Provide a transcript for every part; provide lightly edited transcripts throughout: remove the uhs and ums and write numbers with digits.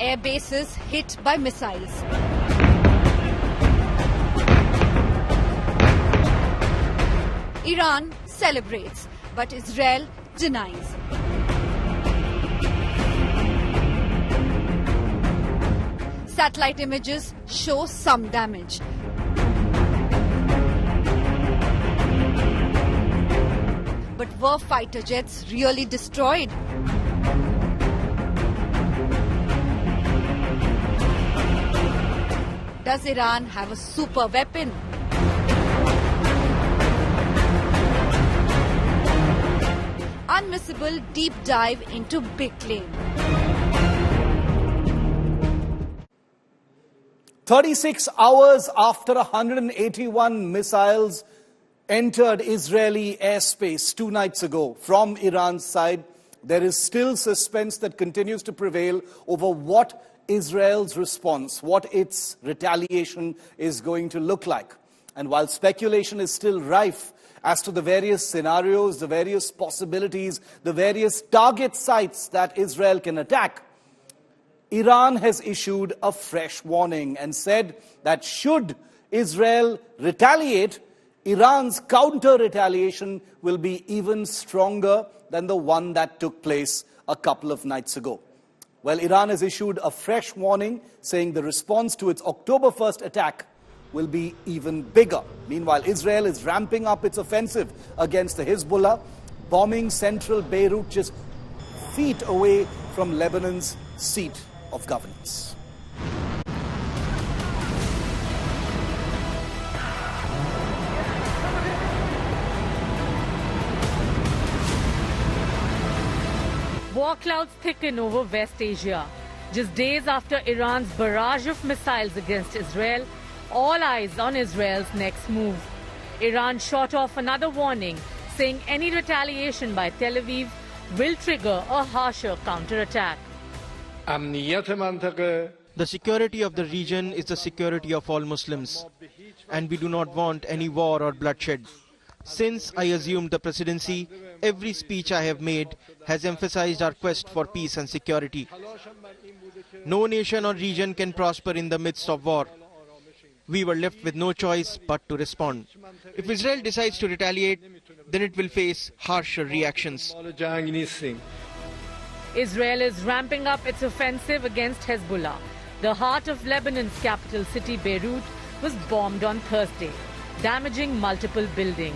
air bases hit by missiles. Iran celebrates, but Israel denies. Satellite images show some damage. But were fighter jets really destroyed? Does Iran have a super weapon? Unmissable deep dive into big claim. 36 hours after 181 missiles entered Israeli airspace 2 nights ago from Iran's side, there is still suspense that continues to prevail over what Israel's response, what its retaliation is going to look like. And while speculation is still rife as to the various scenarios, the various possibilities, the various target sites that Israel can attack, Iran has issued a fresh warning and said that should Israel retaliate, Iran's counter-retaliation will be even stronger than the one that took place a couple of nights ago. Well, Iran has issued a fresh warning saying the response to its October 1st attack will be even bigger. Meanwhile, Israel is ramping up its offensive against the Hezbollah, bombing central Beirut just feet away from Lebanon's seat of governance. War clouds thicken over West Asia. Just days after Iran's barrage of missiles against Israel, all eyes on Israel's next move. Iran shot off another warning, saying any retaliation by Tel Aviv will trigger a harsher counterattack. The security of the region is the security of all Muslims, and we do not want any war or bloodshed. Since I assumed the presidency, every speech I have made has emphasized our quest for peace and security. No nation or region can prosper in the midst of war. We were left with no choice but to respond. If Israel decides to retaliate, then it will face harsher reactions. Israel is ramping up its offensive against Hezbollah. The heart of Lebanon's capital city, Beirut, was bombed on Thursday, damaging multiple buildings.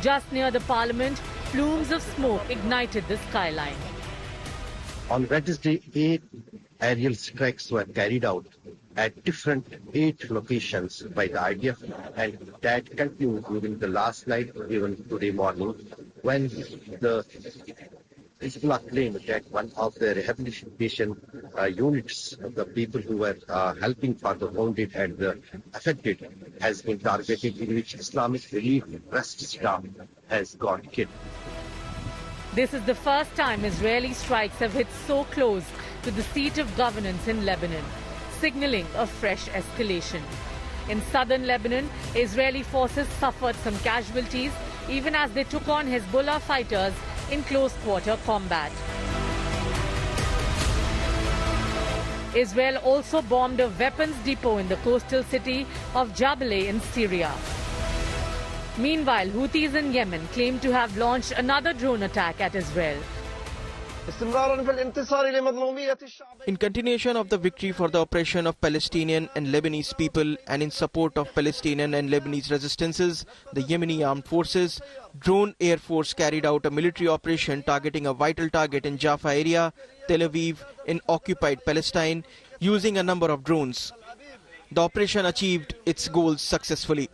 Just near the parliament, plumes of smoke ignited the skyline. On Wednesday, 8 aerial strikes were carried out at different 8 locations by the IDF, and that continued during the last night, even today morning, when the Hezbollah claimed that one of the rehabilitation units, the people who were helping for the wounded and the affected, has been targeted, in which Islamic Relief Trust staff has got killed. This is the first time Israeli strikes have hit so close to the seat of governance in Lebanon, signaling a fresh escalation. In southern Lebanon, Israeli forces suffered some casualties even as they took on Hezbollah fighters in close-quarter combat. Israel also bombed a weapons depot in the coastal city of Jabaleh in Syria. Meanwhile, Houthis in Yemen claim to have launched another drone attack at Israel. In continuation of the victory for the oppression of Palestinian and Lebanese people and in support of Palestinian and Lebanese resistances, the Yemeni armed forces, drone air force carried out a military operation targeting a vital target in Jaffa area, Tel Aviv, in occupied Palestine, using a number of drones. The operation achieved its goals successfully.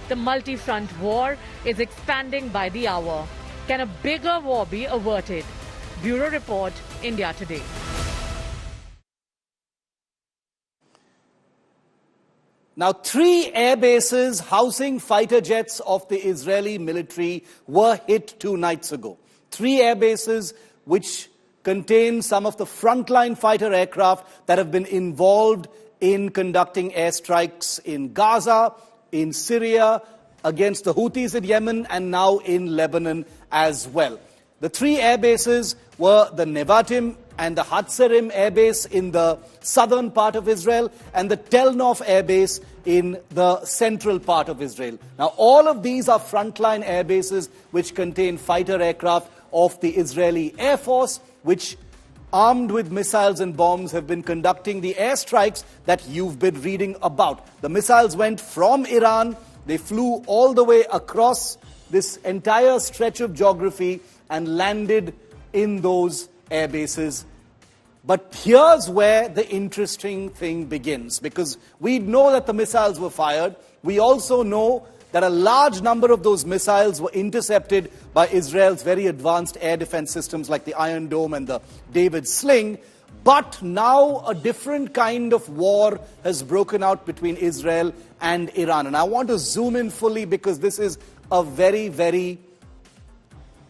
The multi-front war is expanding by the hour. Can a bigger war be averted? Bureau Report, India Today. Now, 3 air bases housing fighter jets of the Israeli military were hit 2 nights ago. 3 air bases which contain some of the frontline fighter aircraft that have been involved in conducting airstrikes in Gaza, in Syria, against the Houthis in Yemen and now in Lebanon as well. The three air bases were the Nevatim and the Hatzerim air base in the southern part of Israel and the Tel Nof air base in the central part of Israel. Now, all of these are frontline air bases which contain fighter aircraft of the Israeli Air Force, which, armed with missiles and bombs, have been conducting the airstrikes that you've been reading about. The missiles went from Iran, they flew all the way across this entire stretch of geography and landed in those air bases. But here's where the interesting thing begins, because we know that the missiles were fired. We also know that a large number of those missiles were intercepted by Israel's very advanced air defense systems like the Iron Dome and the David Sling. But now a different kind of war has broken out between Israel and Iran. And I want to zoom in fully because this is a very, very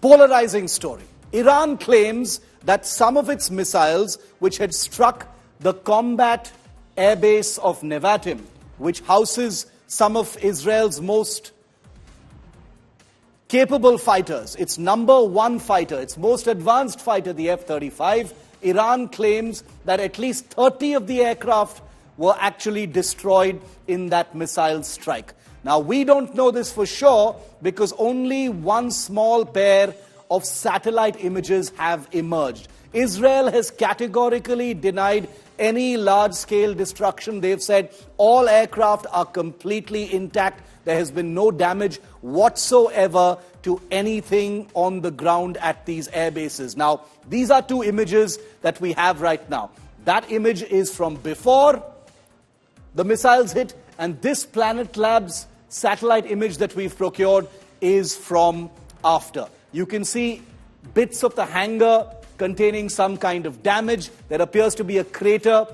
polarizing story. Iran claims that some of its missiles, which had struck the combat airbase of Nevatim, which houses some of Israel's most capable fighters, its number one fighter, its most advanced fighter, the F-35, Iran claims that at least 30 of the aircraft were actually destroyed in that missile strike. Now, we don't know this for sure because only one small pair of satellite images have emerged. Israel has categorically denied any large-scale destruction. They've said all aircraft are completely intact. There has been no damage whatsoever to anything on the ground at these air bases. Now, these are two images that we have right now. That image is from before the missiles hit, and this Planet Labs satellite image that we've procured is from after. You can see bits of the hangar containing some kind of damage. There appears to be a crater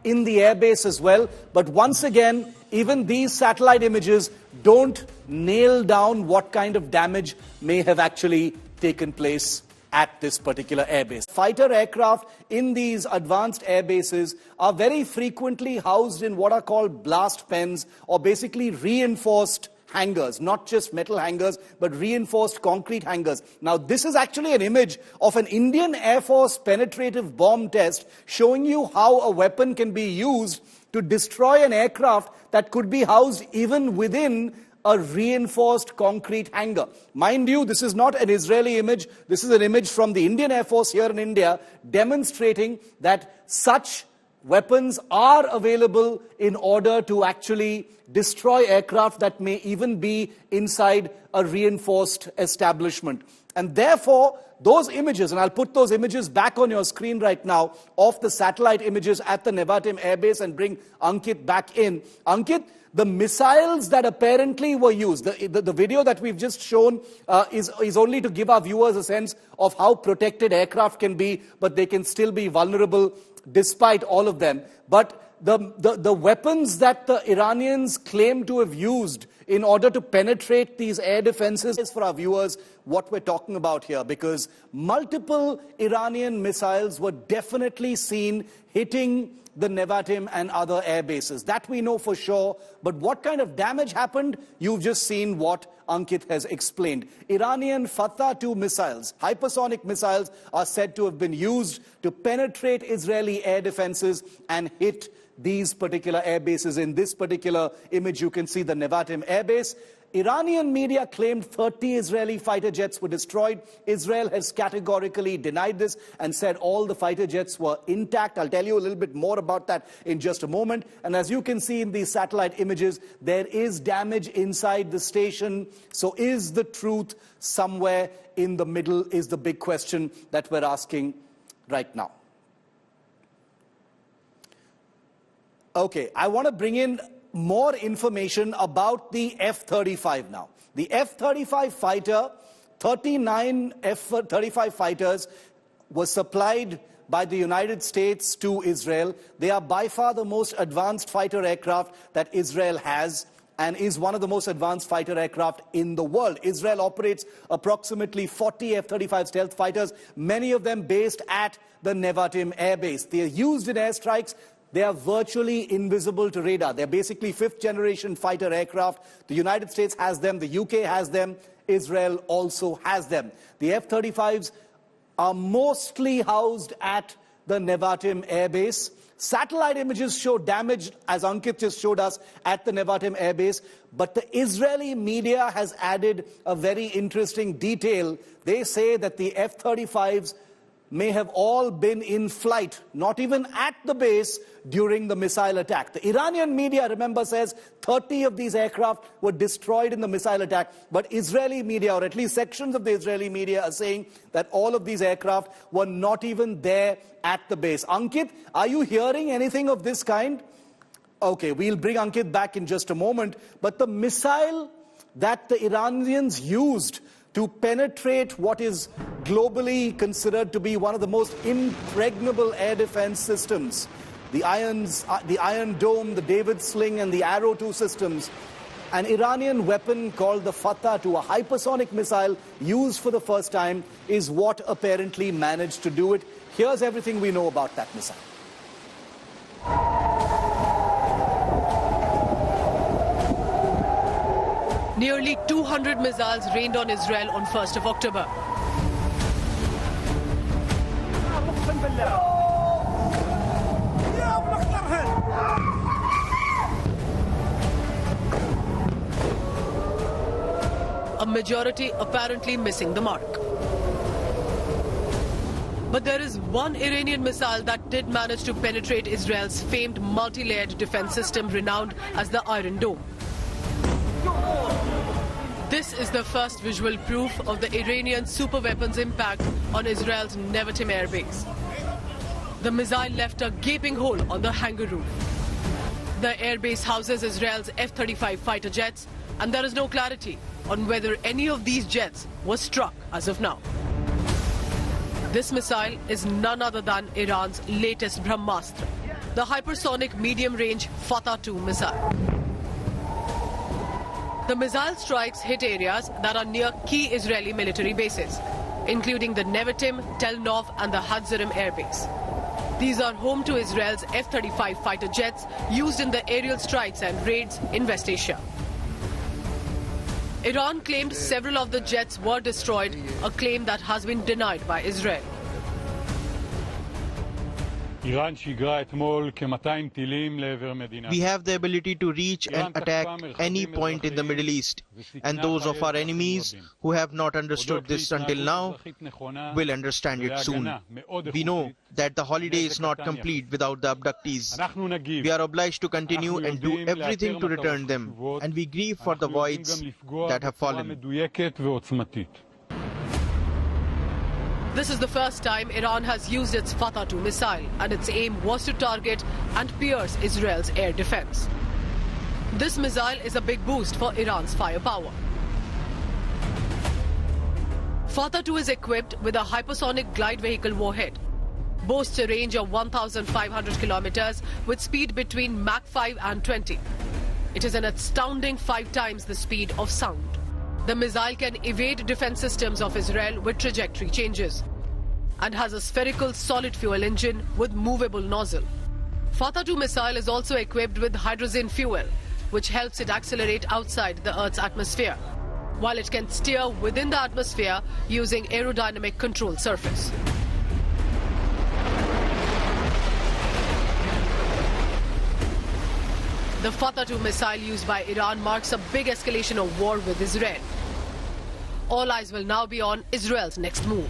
in the airbase as well. But once again, even these satellite images don't nail down what kind of damage may have actually taken place at this particular airbase. Fighter aircraft in these advanced air bases are very frequently housed in what are called blast pens, or basically reinforced hangars, not just metal hangars, but reinforced concrete hangars. Now, this is actually an image of an Indian Air Force penetrative bomb test showing you how a weapon can be used to destroy an aircraft that could be housed even within a reinforced concrete hangar. Mind you, this is not an Israeli image. This is an image from the Indian Air Force here in India demonstrating that such weapons are available in order to actually destroy aircraft that may even be inside a reinforced establishment. And therefore, those images, and I'll put those images back on your screen right now, of the satellite images at the Nevatim airbase and bring Ankit back in. Ankit, the missiles that apparently were used, the video that we've just shown is only to give our viewers a sense of how protected aircraft can be, but they can still be vulnerable despite all of them. But the weapons that the Iranians claim to have used in order to penetrate these air defenses is for our viewers what we're talking about here, because multiple Iranian missiles were definitely seen hitting the Nevatim and other air bases. That we know for sure. But what kind of damage happened? You've just seen what Ankit has explained. Iranian Fatah-2 missiles, hypersonic missiles, are said to have been used to penetrate Israeli air defenses and hit these particular air bases. In this particular image, you can see the Nevatim air base. Iranian media claimed 30 Israeli fighter jets were destroyed. Israel has categorically denied this and said all the fighter jets were intact. I'll tell you a little bit more about that in just a moment. And as you can see in these satellite images, there is damage inside the station. So is the truth somewhere in the middle is the big question that we're asking right now. Okay, I want to bring in more information about the F-35 now. The F-35 fighter, 39 F-35 fighters were supplied by the United States to Israel. They are by far the most advanced fighter aircraft that Israel has and is one of the most advanced fighter aircraft in the world. Israel operates approximately 40 F-35 stealth fighters, many of them based at the Nevatim Air Base. They are used in airstrikes they are virtually invisible to radar. They're basically fifth-generation fighter aircraft. The United States has them, the UK has them, Israel also has them. The F-35s are mostly housed at the Nevatim Air Base. Satellite images show damage, as Ankit just showed us, at the Nevatim Air Base. But the Israeli media has added a very interesting detail. They say that the F-35s may have all been in flight, not even at the base, during the missile attack. The Iranian media, remember, says 30 of these aircraft were destroyed in the missile attack. But Israeli media, or at least sections of the Israeli media, are saying that all of these aircraft were not even there at the base. Ankit, are you hearing anything of this kind? Okay, we'll bring Ankit back in just a moment. But the missile that the Iranians used to penetrate what is globally considered to be one of the most impregnable air defense systems, the Iron Dome, the David Sling, and the Arrow 2 systems, an Iranian weapon called the Fatah 2, a hypersonic missile used for the first time, is what apparently managed to do it. Here's everything we know about that missile. Nearly 200 missiles rained on Israel on 1st of October. A majority apparently missing the mark. But there is one Iranian missile that did manage to penetrate Israel's famed multi-layered defense system renowned as the Iron Dome. This is the first visual proof of the Iranian superweapons impact on Israel's Nevatim air base. The missile left a gaping hole on the hangar roof. The airbase houses Israel's F-35 fighter jets, and there is no clarity on whether any of these jets was struck as of now. This missile is none other than Iran's latest Brahmastra, the hypersonic medium-range Fatah 2 missile. The missile strikes hit areas that are near key Israeli military bases, including the Nevatim, Tel Nov, and the Hatzarim airbase. These are home to Israel's F-35 fighter jets used in the aerial strikes and raids in West Asia. Iran claimed several of the jets were destroyed, a claim that has been denied by Israel. We have the ability to reach and attack any point in the Middle East, and those of our enemies who have not understood this until now will understand it soon. We know that the holiday is not complete without the abductees. We are obliged to continue and do everything to return them, and we grieve for the voids that have fallen. This is the first time Iran has used its Fatah 2 missile, and its aim was to target and pierce Israel's air defense. This missile is a big boost for Iran's firepower. Fatah 2 is equipped with a hypersonic glide vehicle warhead, boasts a range of 1,500 kilometers with speed between Mach 5 and 20. It is an astounding 5 times the speed of sound. The missile can evade defense systems of Israel with trajectory changes and has a spherical solid fuel engine with movable nozzle. Fatah 2 missile is also equipped with hydrogen fuel, which helps it accelerate outside the Earth's atmosphere, while it can steer within the atmosphere using aerodynamic control surface. The Fatah 2 missile used by Iran marks a big escalation of war with Israel. All eyes will now be on Israel's next move.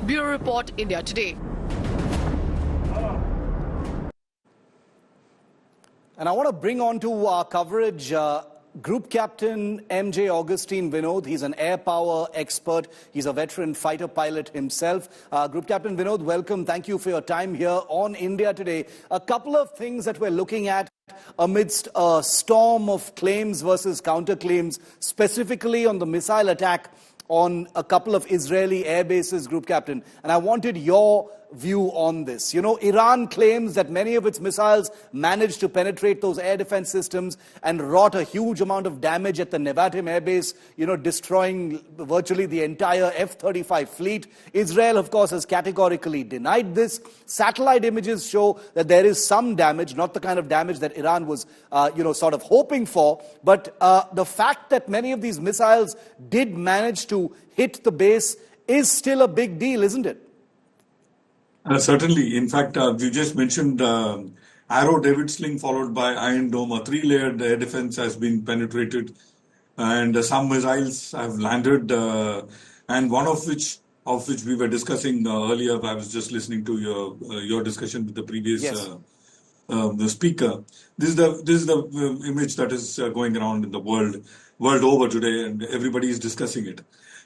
Bureau Report, India Today. And I want to bring on to our coverage Group Captain M.J. Augustine Vinod. He's an air power expert. He's a veteran fighter pilot himself. Group Captain Vinod, welcome. Thank you for your time here on India Today. A couple of things that we're looking at amidst a storm of claims versus counterclaims, specifically on the missile attack on a couple of Israeli air bases, Group Captain. And I wanted your view on this? You know, Iran claims that many of its missiles managed to penetrate those air defense systems and wrought a huge amount of damage at the Nevatim air base, you know, destroying virtually the entire F-35 fleet. Israel, of course, has categorically denied this. Satellite images show that there is some damage, not the kind of damage that Iran was, sort of hoping for, but the fact that many of these missiles did manage to hit the base is still a big deal, isn't it? Certainly. In fact, you just mentioned Arrow David Sling followed by Iron Dome. A three-layered air defense has been penetrated, and some missiles have landed, and one of which we were discussing earlier. I was just listening to your discussion with the previous the speaker. This is the image that is going around in the world over today, and everybody is discussing it.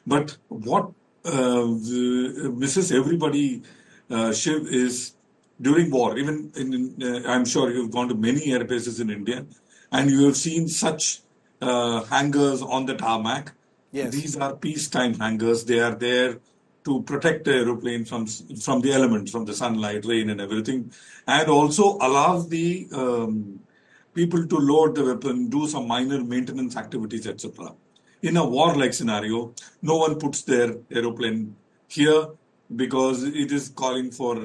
But what misses everybody, Shiv, is during war. Even I'm sure you've gone to many air bases in India, and you have seen such hangars on the tarmac. Yes. These are peacetime hangars. They are there to protect the aeroplane from the elements, from the sunlight, rain, and everything, and also allows the people to load the weapon, do some minor maintenance activities, etc. In a war-like scenario, no one puts their aeroplane here because it is calling for,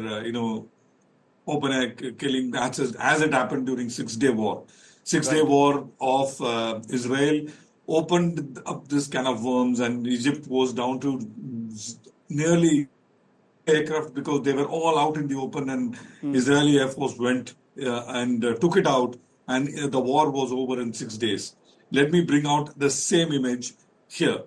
open air killing, as it happened during Six-Day War. Six-Day War of Israel opened up this can of worms, and Egypt was down to nearly aircraft because they were all out in the open, and Israeli Air Force went and took it out, and the war was over in 6 days. Let me bring out the same image here.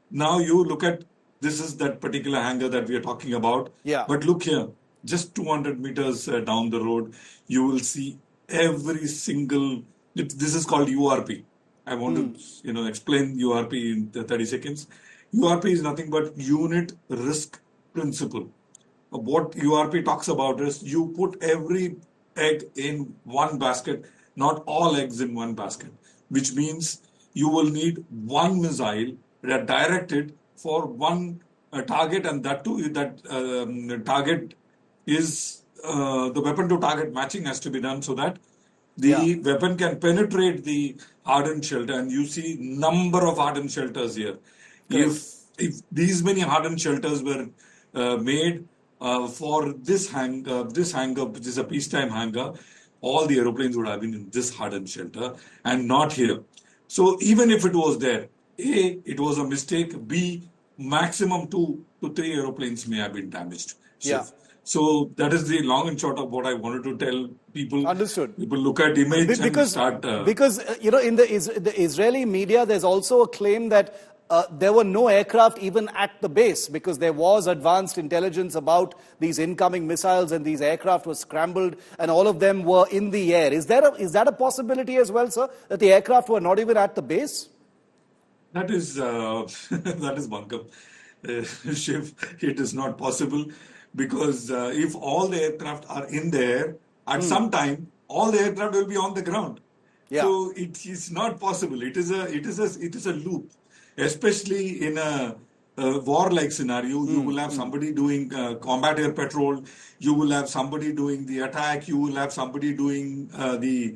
Now you look at, this is that particular hangar that we are talking about. Yeah. But look here, just 200 meters down the road, you will see every single, this is called URP. I want to, explain URP in 30 seconds. URP is nothing but unit risk principle. What URP talks about is you put every egg in one basket, not all eggs in one basket, which means you will need one missile that directed for one target, and that too, target is the weapon to target matching has to be done so that the weapon can penetrate the hardened shelter, and you see number of hardened shelters here. If these many hardened shelters were made for this hangar, which is a peacetime hangar, all the aeroplanes would have been in this hardened shelter and not here. So even if it was there, A, it was a mistake. B, maximum 2 to 3 aeroplanes may have been damaged. Yeah. So that is the long and short of what I wanted to tell people. Understood. People look at image and start... in the Israeli media, there's also a claim that there were no aircraft even at the base because there was advanced intelligence about these incoming missiles, and these aircraft were scrambled and all of them were in the air. Is that a possibility as well, sir, that the aircraft were not even at the base? That is bunkum. Shiv, it is not possible because if all the aircraft are in the air, at some time, all the aircraft will be on the ground. Yeah. So it is not possible. It is a loop. Especially in a war-like scenario, you will have somebody doing combat air patrol, you will have somebody doing the attack, you will have somebody doing the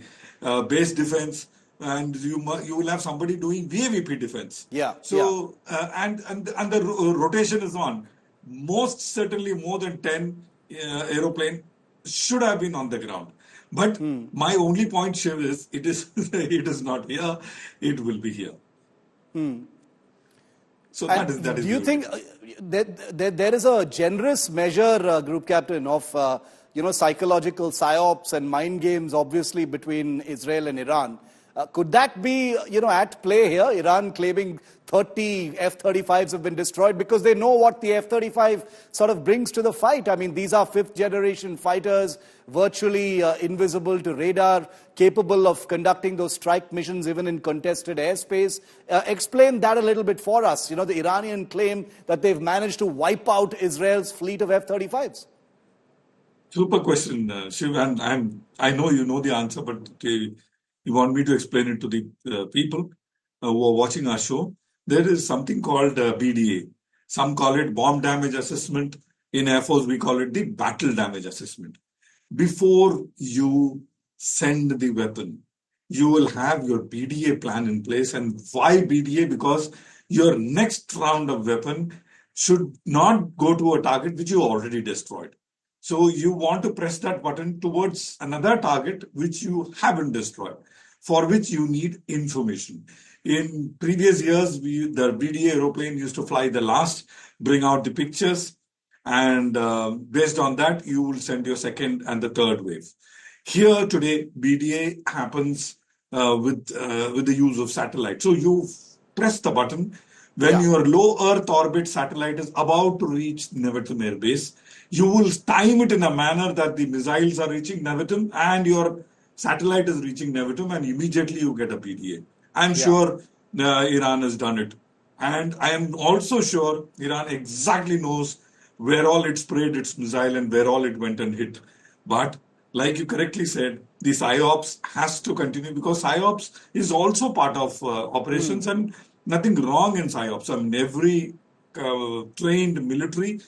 base defense, and you will have somebody doing VAVP defense. Yeah. So and the rotation is on. Most certainly, more than 10 aeroplane should have been on the ground. But my only point, Shiv, is it is not here. It will be here. So that is. Do you think there is a generous measure, Group Captain, of psychological psyops and mind games, obviously, between Israel and Iran? Could that be at play here? Iran claiming 30 F-35s have been destroyed because they know what the F-35 sort of brings to the fight. I mean, these are fifth-generation fighters, virtually invisible to radar, capable of conducting those strike missions even in contested airspace. Explain that a little bit for us. The Iranian claim that they've managed to wipe out Israel's fleet of F-35s. Super question, Shiv, and I know you know the answer, but you want me to explain it to the people who are watching our show. There is something called BDA. Some call it bomb damage assessment. In Air Force, we call it the battle damage assessment. Before you send the weapon, you will have your BDA plan in place. And why BDA? Because your next round of weapon should not go to a target which you already destroyed. So you want to press that button towards another target which you haven't destroyed, for which you need information. In previous years, the BDA aeroplane used to fly the last, bring out the pictures, and based on that, you will send your second and the third wave. Here today, BDA happens with the use of satellite. So you press the button when your low Earth orbit satellite is about to reach Nevatim Air Base. You will time it in a manner that the missiles are reaching Nevatim and your satellite is reaching Nevatim, and immediately you get a BDA. I'm sure Iran has done it. And I am also sure Iran exactly knows where all it sprayed its missile and where all it went and hit. But like you correctly said, the PSYOPs has to continue, because PSYOPs is also part of operations, and nothing wrong in PSYOPs. I mean, every trained military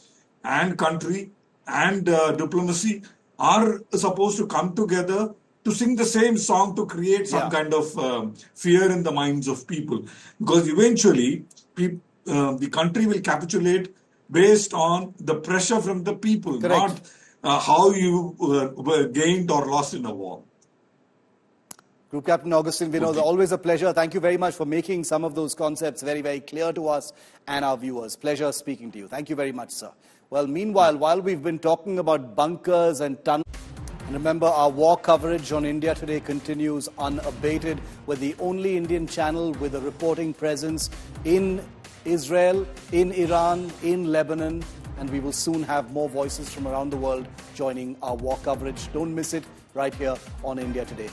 and country and diplomacy are supposed to come together to sing the same song to create some kind of fear in the minds of people. Because eventually, the country will capitulate based on the pressure from the people, not how you were gained or lost in a war. Group Captain Augustine Vinod, always a pleasure. Thank you very much for making some of those concepts very, very clear to us and our viewers. Pleasure speaking to you. Thank you very much, sir. Well, meanwhile, while we've been talking about bunkers and tunnels, remember, our war coverage on India Today continues unabated. We're the only Indian channel with a reporting presence in Israel, in Iran, in Lebanon, and we will soon have more voices from around the world joining our war coverage. Don't miss it right here on India Today.